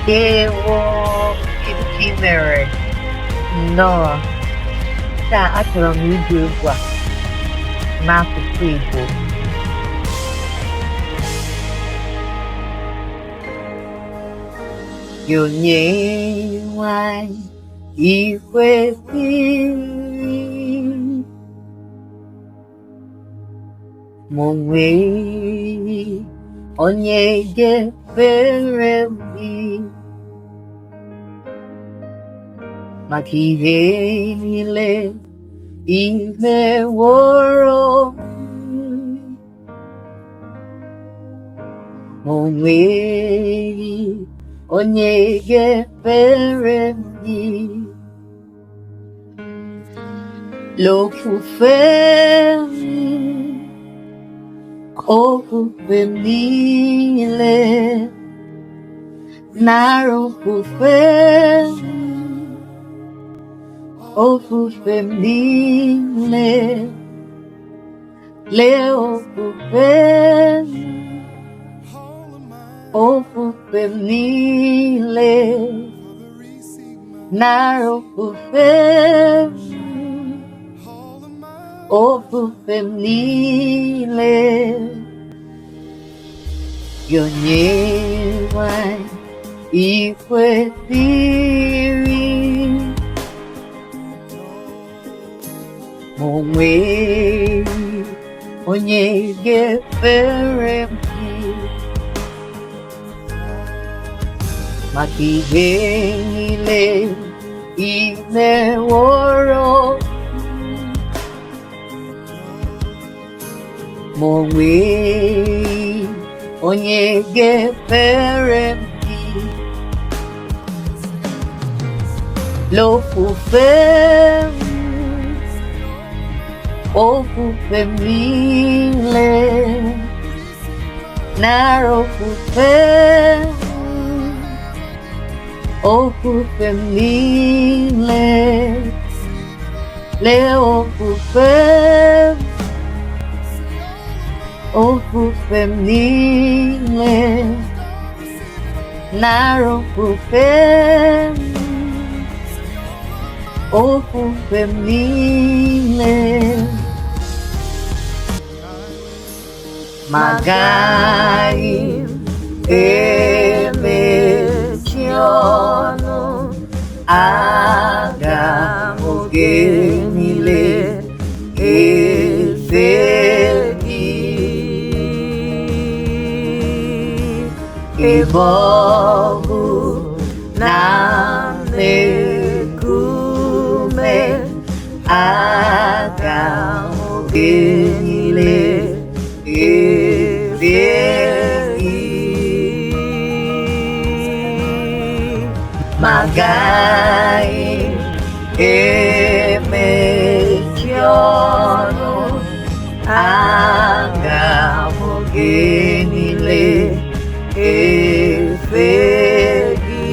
Ewo mere nnọọ taa achọrọ m ịgụ egwu a n'asụsụ Igbo. Gị onye nwanyị ikwesịrị ma o nweghị onye ga-efere m gị maka ihe niile i meworo m, ma o nweghị onye ga-efere m gị. L'ofufe m, ofufe m niile, nara ofufe m, ofufe m niile, lee ofufe m, ofufe m niile, nara ofufe m, ofufe m niile. Gị onye nwanyị ikwesịrị ma o nweghị onye ga-efere m gị maka ihe niile i meworo m, ma o nweghị onye ga-efere m gị. L'ofufe m, ofufe m niile, nara ofufe m, ofufe m niile, lee ofufe m, ofufe m niile, nara ofufe m, ofufe m niile. Ma agaghị m emechi ọnụ, aga m oge niile efe gị, ebe ọ bụ na m na-eku ume, aga m oge niile efe gị. Ma agaghị m emechi ọnụ, aga m oge niile efe gị,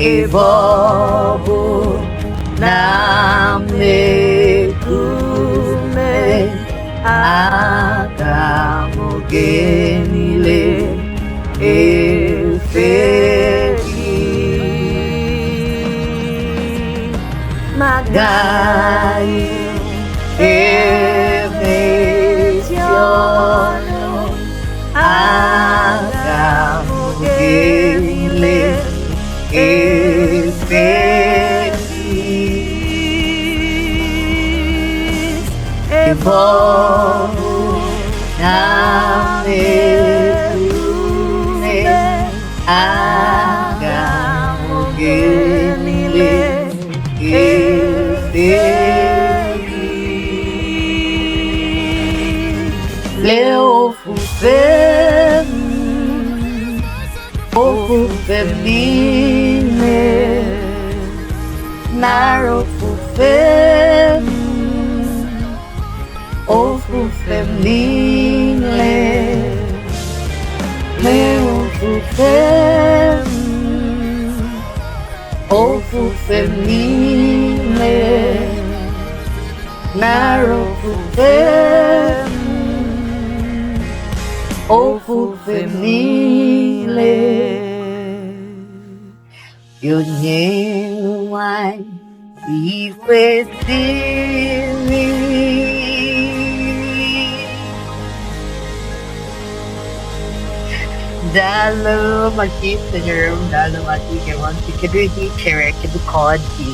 ebe ọ bụ na m na-eku ume, aga m oge niile efe gị. Ma agaghị m emechi ọnụ, aga m oge niile efe gị, ebe ọ bụ na m na-eku ume, aga m oge niile efe gị. Lee ofufe m, ofufe m niile, nara ofufe m, ofufe m niile, lee ofufe m, ofufe m niile, nara ofufe m, ofufe m niile. Onyenwe anyị ikwesịrị. Dalo maki senyum, dalo maki kewan, kedu hi chere, kedu kod hi.